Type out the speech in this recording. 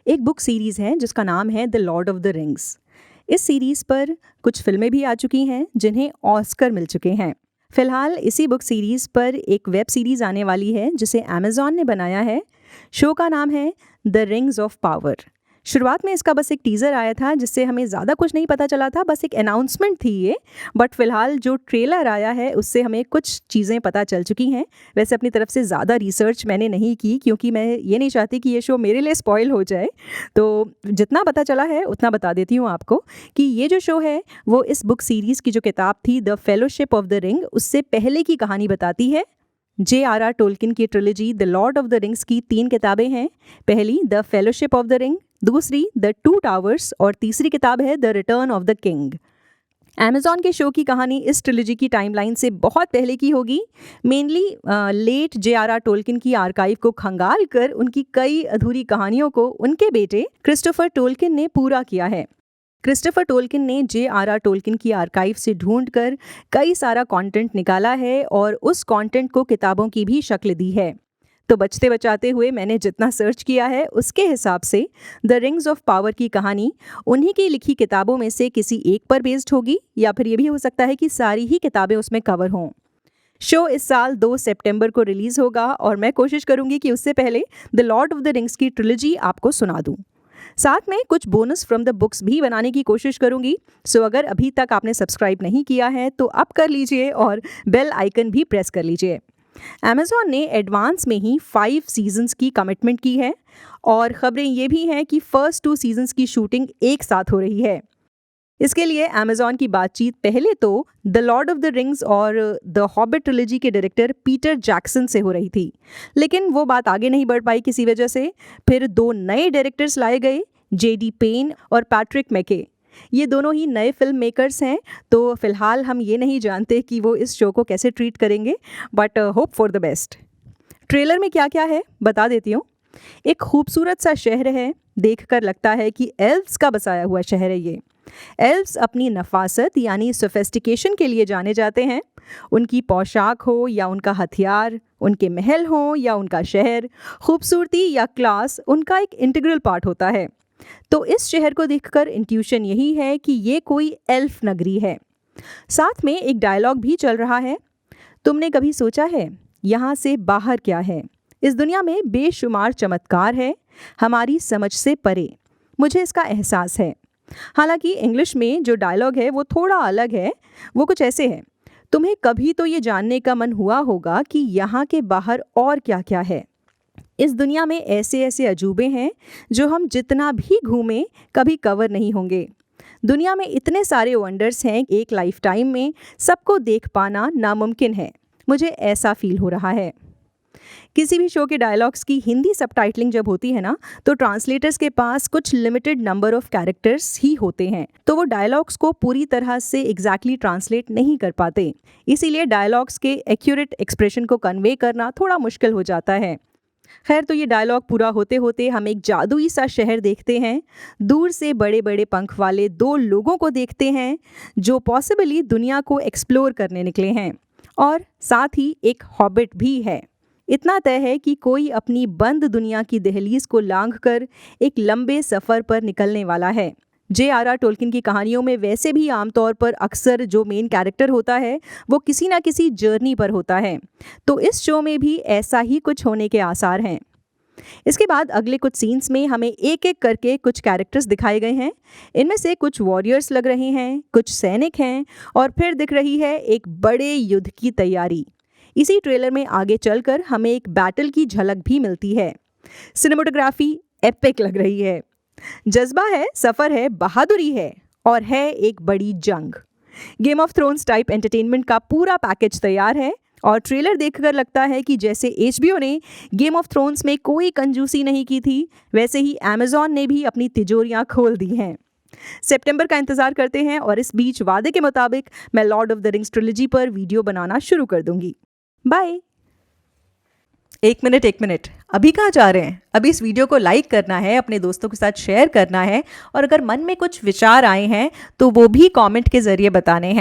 एक book series है जिसका नाम है the Lord of the rings. इस सीरीज़ पर कुछ फिल्में भी आ चुकी हैं जिन्हें ऑस्कर मिल चुके हैं। फिलहाल इसी बुक सीरीज़ पर एक वेब सीरीज़ आने वाली है जिसे अमेज़ॉन ने बनाया है। शो का नाम है द रिंग्स ऑफ पावर। शुरुआत में इसका बस एक टीज़र आया था जिससे हमें ज़्यादा कुछ नहीं पता चला था, बस एक अनाउंसमेंट थी ये। बट फिलहाल जो ट्रेलर आया है उससे हमें कुछ चीज़ें पता चल चुकी हैं। वैसे अपनी तरफ से ज़्यादा रिसर्च मैंने नहीं की क्योंकि मैं ये नहीं चाहती कि ये शो मेरे लिए स्पॉइल हो जाए। तो जितना पता चला है उतना बता देती हूँ आपको कि ये जो शो है वो इस बुक सीरीज़ की जो किताब थी the fellowship of the ring उससे पहले की कहानी बताती है। J.R.R. टोल्किन की trilogy the Lord of the rings की 3 किताबें हैं। पहली the fellowship of the ring, दूसरी द टू टावर्स और तीसरी किताब है the return of the king. Amazon के शो की कहानी इस ट्रिलॉजी की टाइमलाइन से बहुत पहले की होगी। Mainly late J.R.R. टोल्किन की आर्काइव को खंगाल कर उनकी कई अधूरी कहानियों को उनके बेटे क्रिस्टोफर टोल्किन ने पूरा किया है। क्रिस्टोफर टोल्किन ने J.R.R. टोल्किन की आर्काइव से ढूंढकर कई सारा कंटेंट निकाला है और उस कंटेंट को किताबों की भी शक्ल दी है। तो बचते बचाते हुए मैंने जितना सर्च किया है उसके हिसाब से द रिंग्स ऑफ पावर की कहानी उन्हीं की लिखी किताबों में से किसी एक पर बेस्ड होगी या फिर ये भी हो सकता है कि सारी ही किताबें उसमें कवर हों। शो इस साल 2 सितंबर को रिलीज़ होगा और मैं कोशिश करूंगी कि उससे पहले the Lord of the rings की ट्रिलॉजी आपको सुना दूं। साथ में कुछ बोनस फ्रॉम द बुक्स भी बनाने की कोशिश करूंगी। सो अगर अभी तक आपने सब्सक्राइब नहीं किया है तो अब कर लीजिए और बेल आइकन भी प्रेस कर लीजिए। अमेज़ॉन ने एडवांस में ही 5 सीजन्स की कमिटमेंट की है और ख़बरें ये भी हैं कि फर्स्ट 2 सीजन्स की शूटिंग एक साथ हो रही है। इसके लिए अमेज़ॉन की बातचीत पहले तो the Lord of the rings और द हॉबिट ट्रिलॉजी के डायरेक्टर पीटर जैक्सन से हो रही थी, लेकिन वो बात आगे नहीं बढ़ पाई किसी वजह से। फिर 2 नए डायरेक्टर्स लाए गए, J.D. पेन और पैट्रिक मैके। ये दोनों ही नए फिल्म मेकर्स हैं, तो फिलहाल हम ये नहीं जानते कि वो इस शो को कैसे ट्रीट करेंगे, but hope for the best. Trailer में क्या क्या है बता देती हूँ। एक खूबसूरत सा शहर है, देखकर लगता है कि एल्व्स का बसाया हुआ शहर है ये। एल्व्स अपनी नफासत यानी सोफिस्टिकेशन के लिए जाने जाते हैं। उनकी पोशाक हो या उनका हथियार, उनके महल हो या उनका शहर, खूबसूरती या क्लास उनका एक इंटीग्रल पार्ट होता है। तो इस शहर को देखकर इंट्यूशन यही है कि ये कोई एल्फ नगरी है। साथ में एक डायलॉग भी चल रहा है, तुमने कभी सोचा है यहाँ से बाहर क्या है? इस दुनिया में बेशुमार चमत्कार है, हमारी समझ से परे। मुझे इसका एहसास है। हालांकि इंग्लिश में जो डायलॉग है वो थोड़ा अलग है। वो कुछ ऐसे है, तुम्हें कभी तो ये जानने का मन हुआ होगा कि यहाँ के बाहर और क्या क्या है। इस दुनिया में ऐसे ऐसे अजूबे हैं जो हम जितना भी घूमें कभी कवर नहीं होंगे। दुनिया में इतने सारे वंडर्स हैं, एक लाइफ टाइम में सबको देख पाना नामुमकिन है। मुझे ऐसा फील हो रहा है। किसी भी शो के डायलॉग्स की हिंदी सबटाइटलिंग जब होती है ना, तो ट्रांसलेटर्स के पास कुछ लिमिटेड नंबर ऑफ कैरेक्टर्स ही होते हैं, तो वो डायलॉग्स को पूरी तरह से एग्जैक्टली ट्रांसलेट नहीं कर पाते। इसीलिए डायलॉग्स के एक्यूरेट एक्सप्रेशन को कन्वे करना थोड़ा मुश्किल हो जाता है। खैर, तो ये डायलॉग पूरा होते होते हम एक जादुई सा शहर देखते हैं। दूर से बड़े बड़े पंख वाले 2 लोगों को देखते हैं जो पॉसिबली दुनिया को एक्सप्लोर करने निकले हैं, और साथ ही एक हॉबिट भी है। इतना तय है कि कोई अपनी बंद दुनिया की दहलीज को लांघकर एक लंबे सफ़र पर निकलने वाला है। J.R.R. टोल्किन की कहानियों में वैसे भी आमतौर पर अक्सर जो मेन कैरेक्टर होता है वो किसी ना किसी जर्नी पर होता है, तो इस शो में भी ऐसा ही कुछ होने के आसार हैं। इसके बाद अगले कुछ सीन्स में हमें एक एक करके कुछ कैरेक्टर्स दिखाए गए हैं। इनमें से कुछ वॉरियर्स लग रहे हैं, कुछ सैनिक हैं और फिर दिख रही है एक बड़े युद्ध की तैयारी। इसी ट्रेलर में आगे चलकर हमें एक बैटल की झलक भी मिलती है। सिनेमेटोग्राफी एपिक लग रही है। जज्बा है, सफ़र है, बहादुरी है और है एक बड़ी जंग। Game of thrones type entertainment का पूरा पैकेज तैयार है और ट्रेलर देखकर लगता है कि जैसे HBO ने गेम ऑफ थ्रोन्स में कोई कंजूसी नहीं की थी, वैसे ही अमेज़ॉन ने भी अपनी तिजोरियां खोल दी हैं। सितंबर का इंतजार करते हैं और इस बीच वादे के मुताबिक मैं Lord of the rings trilogy पर वीडियो बनाना शुरू कर दूंगी। बाय। एक मिनट, अभी कहाँ जा रहे हैं? अभी इस वीडियो को लाइक करना है, अपने दोस्तों के साथ शेयर करना है और अगर मन में कुछ विचार आए हैं तो वो भी कमेंट के जरिए बताने हैं।